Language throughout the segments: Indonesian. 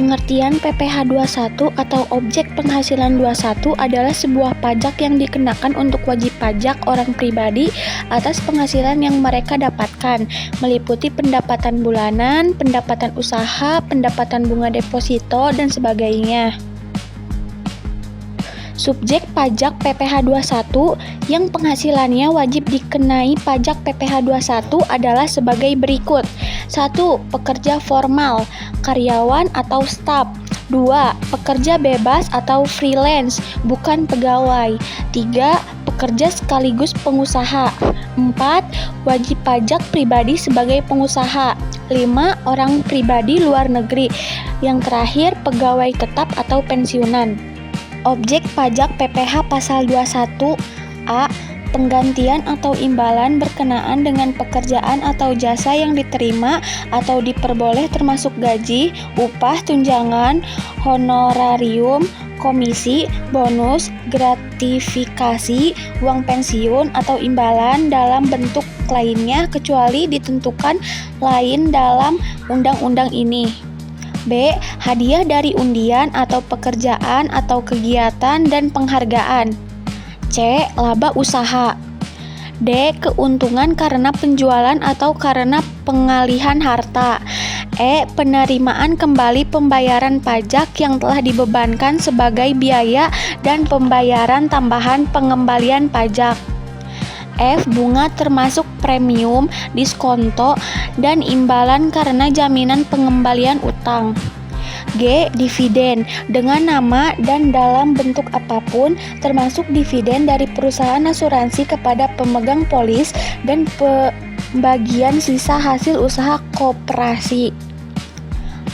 Pengertian PPh 21 atau objek penghasilan 21 adalah sebuah pajak yang dikenakan untuk wajib pajak orang pribadi atas penghasilan yang mereka dapatkan, meliputi pendapatan bulanan, pendapatan usaha, pendapatan bunga deposito, dan sebagainya. Subjek pajak PPh 21 yang penghasilannya wajib dikenai pajak PPh 21 adalah sebagai berikut. 1. Pekerja formal, karyawan atau staf. 2. Pekerja bebas atau freelance, bukan pegawai. 3. Pekerja sekaligus pengusaha. 4. Wajib pajak pribadi sebagai pengusaha. 5. Orang pribadi luar negeri. Yang terakhir, pegawai tetap atau pensiunan. Objek pajak PPh pasal 21 A. Penggantian atau imbalan berkenaan dengan pekerjaan atau jasa yang diterima atau diperboleh termasuk gaji, upah, tunjangan, honorarium, komisi, bonus, gratifikasi, uang pensiun, atau imbalan dalam bentuk lainnya kecuali ditentukan lain dalam undang-undang ini. B. Hadiah dari undian atau pekerjaan atau kegiatan dan penghargaan. C. Laba usaha. D. Keuntungan karena penjualan atau karena pengalihan harta. E. Penerimaan kembali pembayaran pajak yang telah dibebankan sebagai biaya dan pembayaran tambahan pengembalian pajak. F. Bunga termasuk premium, diskonto, dan imbalan karena jaminan pengembalian utang. G. Dividen dengan nama dan dalam bentuk apapun, termasuk dividen dari perusahaan asuransi kepada pemegang polis dan pembagian sisa hasil usaha koperasi.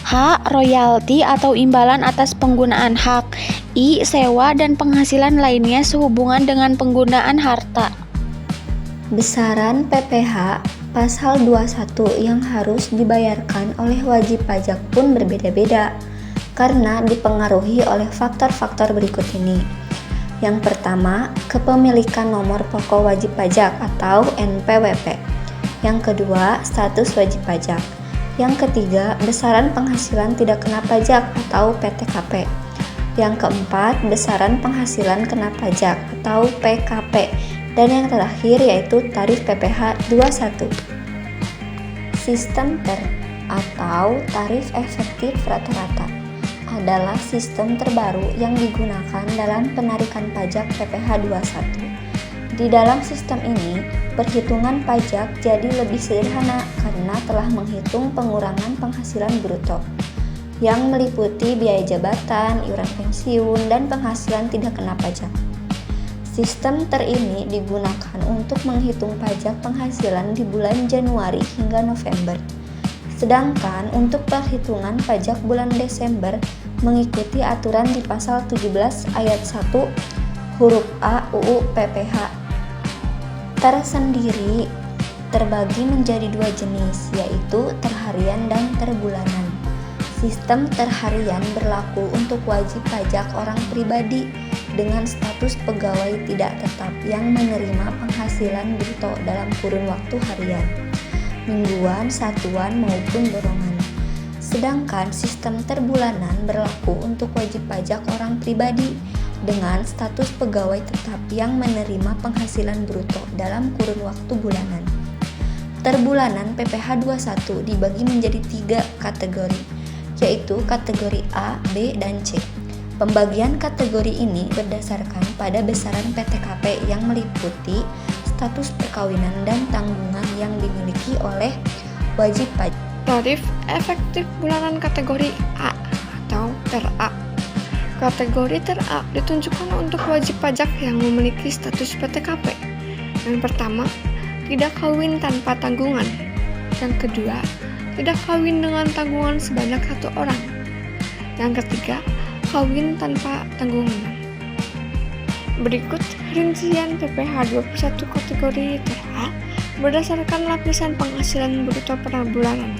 H. Royalti atau imbalan atas penggunaan hak. I. Sewa dan penghasilan lainnya sehubungan dengan penggunaan harta. Besaran PPh pasal 21 yang harus dibayarkan oleh wajib pajak pun berbeda-beda karena dipengaruhi oleh faktor-faktor berikut ini. Yang pertama, kepemilikan nomor pokok wajib pajak atau NPWP. Yang kedua, status wajib pajak. Yang ketiga, besaran penghasilan tidak kena pajak atau PTKP. Yang keempat, besaran penghasilan kena pajak atau PKP. Dan yang terakhir yaitu tarif PPh 21. Sistem TER atau tarif efektif rata-rata adalah sistem terbaru yang digunakan dalam penarikan pajak PPh 21. Di dalam sistem ini, perhitungan pajak jadi lebih sederhana karena telah menghitung pengurangan penghasilan bruto yang meliputi biaya jabatan, iuran pensiun, dan penghasilan tidak kena pajak. Sistem TER ini digunakan untuk menghitung pajak penghasilan di bulan Januari hingga November. Sedangkan untuk perhitungan pajak bulan Desember mengikuti aturan di pasal 17 ayat 1 huruf A UU PPh. TER sendiri terbagi menjadi dua jenis, yaitu TER harian dan TER bulanan. Sistem TER harian berlaku untuk wajib pajak orang pribadi dengan status pegawai tidak tetap yang menerima penghasilan bruto dalam kurun waktu harian, mingguan, satuan, maupun borongan. Sedangkan sistem TER bulanan berlaku untuk wajib pajak orang pribadi dengan status pegawai tetap yang menerima penghasilan bruto dalam kurun waktu bulanan. TER bulanan PPh 21 dibagi menjadi 3 kategori, yaitu kategori A, B, dan C. Pembagian kategori ini berdasarkan pada besaran PTKP yang meliputi status perkawinan dan tanggungan yang dimiliki oleh wajib pajak. Tarif efektif bulanan kategori A atau TER A. Kategori TER A ditunjukkan untuk wajib pajak yang memiliki status PTKP. Yang pertama, tidak kawin tanpa tanggungan. Yang kedua, tidak kawin dengan tanggungan sebanyak 1 orang. Yang ketiga, kawin tanpa tanggungan. Berikut rincian PPh 21 kategori TER A berdasarkan lapisan penghasilan bruto per bulanan.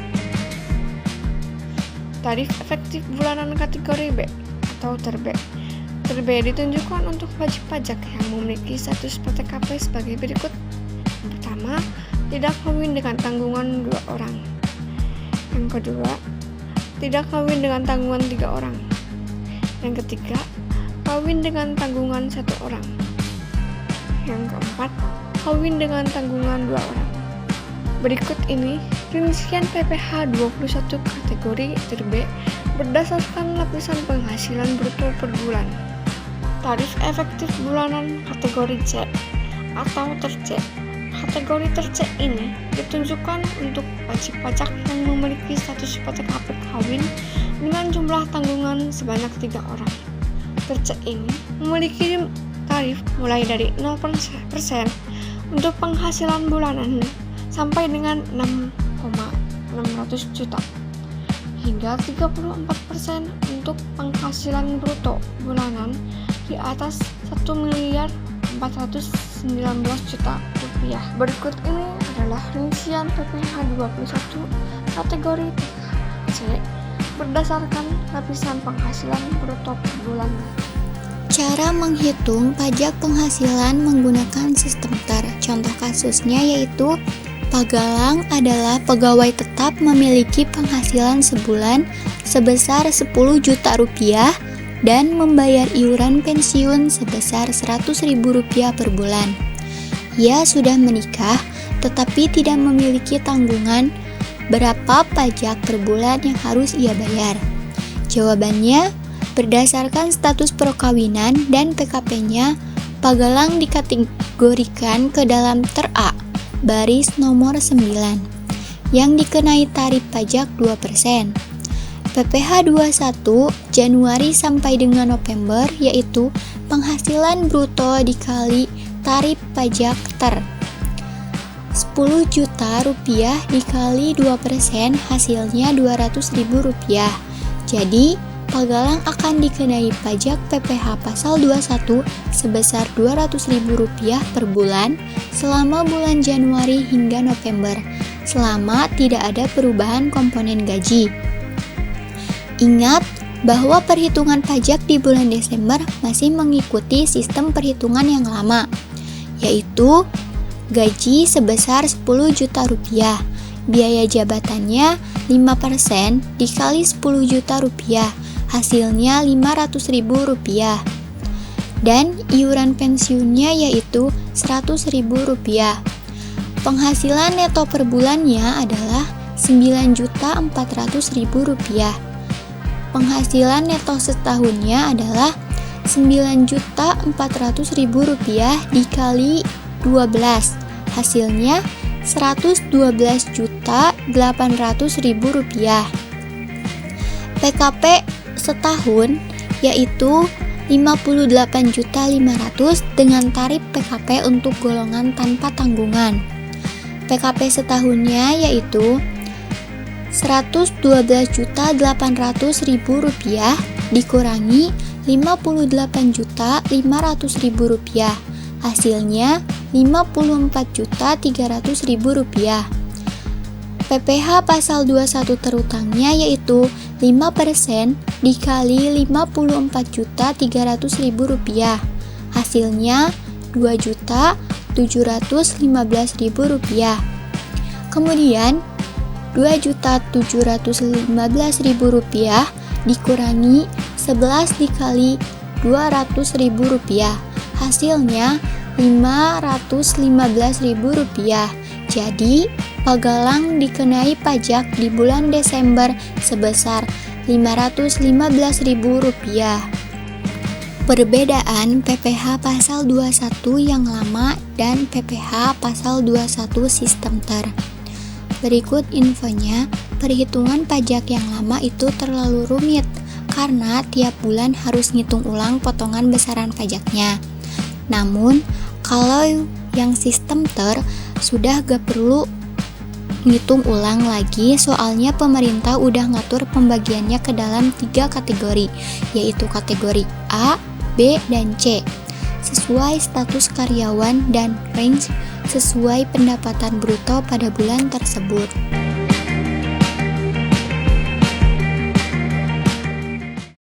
Tarif efektif bulanan kategori B atau TER B. TER B ditunjukkan untuk wajib pajak yang memiliki status PTKP sebagai berikut. Pertama, tidak kawin dengan tanggungan 2 orang. Yang kedua, tidak kawin dengan tanggungan 3 orang. Yang ketiga, kawin dengan tanggungan 1 orang. Yang keempat, kawin dengan tanggungan 2 orang. Berikut ini rincian PPh 21 kategori tier B berdasarkan lapisan penghasilan bruto per bulan. Tarif efektif bulanan kategori C atau ter C. Kategori ter C ini ditunjukkan untuk wajib pajak yang memiliki status PTKP kawin dengan jumlah tanggungan sebanyak 3 orang. Ter C ini memiliki tarif mulai dari 0% untuk penghasilan bulanan sampai dengan 6,600 juta hingga 34% untuk penghasilan bruto bulanan di atas 1.419 juta rupiah. Berikut ini adalah rincian PPh 21 kategori C berdasarkan lapisan penghasilan bruto per bulan. Cara menghitung pajak penghasilan menggunakan sistem TER. Contoh kasusnya yaitu Pak Galang adalah pegawai tetap memiliki penghasilan sebulan sebesar 10 juta rupiah dan membayar iuran pensiun sebesar 100.000 rupiah per bulan. Ia sudah menikah tetapi tidak memiliki tanggungan berapa pajak per bulan yang harus ia bayar. Jawabannya, berdasarkan status perkawinan dan PKP-nya, Pak Galang dikategorikan ke dalam TER A baris nomor 9 yang dikenai tarif pajak 2%. PPh 21 Januari sampai dengan November yaitu penghasilan bruto dikali tarif pajak TER. 10 juta rupiah dikali 2% hasilnya 200.000 rupiah. Jadi, Pak Galang akan dikenai pajak PPh pasal 21 sebesar Rp200.000 per bulan selama bulan Januari hingga November, selama tidak ada perubahan komponen gaji. Ingat bahwa perhitungan pajak di bulan Desember masih mengikuti sistem perhitungan yang lama, yaitu gaji sebesar 10 juta rupiah, biaya jabatannya 5% dikali 10 juta rupiah, hasilnya Rp500.000 dan iuran pensiunnya yaitu Rp100.000. Penghasilan neto per bulannya adalah Rp9.400.000. Penghasilan neto setahunnya adalah Rp9.400.000 dikali 12, hasilnya Rp112.800.000. PKP setahun yaitu Rp58.500.000 dengan tarif PKP untuk golongan tanpa tanggungan. PKP setahunnya yaitu Rp112.800.000 dikurangi Rp58.500.000, hasilnya Rp54.300.000. PPh pasal 21 terutangnya yaitu 5% dikali Rp54.300.000, hasilnya Rp2.715.000. Kemudian Rp2.715.000 dikurangi 11 dikali Rp200.000, hasilnya Rp515.000. Jadi, Pak Galang dikenai pajak di bulan Desember sebesar Rp515.000. Perbedaan PPh pasal 21 yang lama dan PPh pasal 21 sistem TER. Berikut infonya, perhitungan pajak yang lama itu terlalu rumit karena tiap bulan harus ngitung ulang potongan besaran pajaknya. Namun, kalau yang sistem TER sudah gak perlu ngitung ulang lagi, soalnya pemerintah udah ngatur pembagiannya ke dalam 3 kategori, yaitu kategori A, B, dan C, sesuai status karyawan dan range sesuai pendapatan bruto pada bulan tersebut.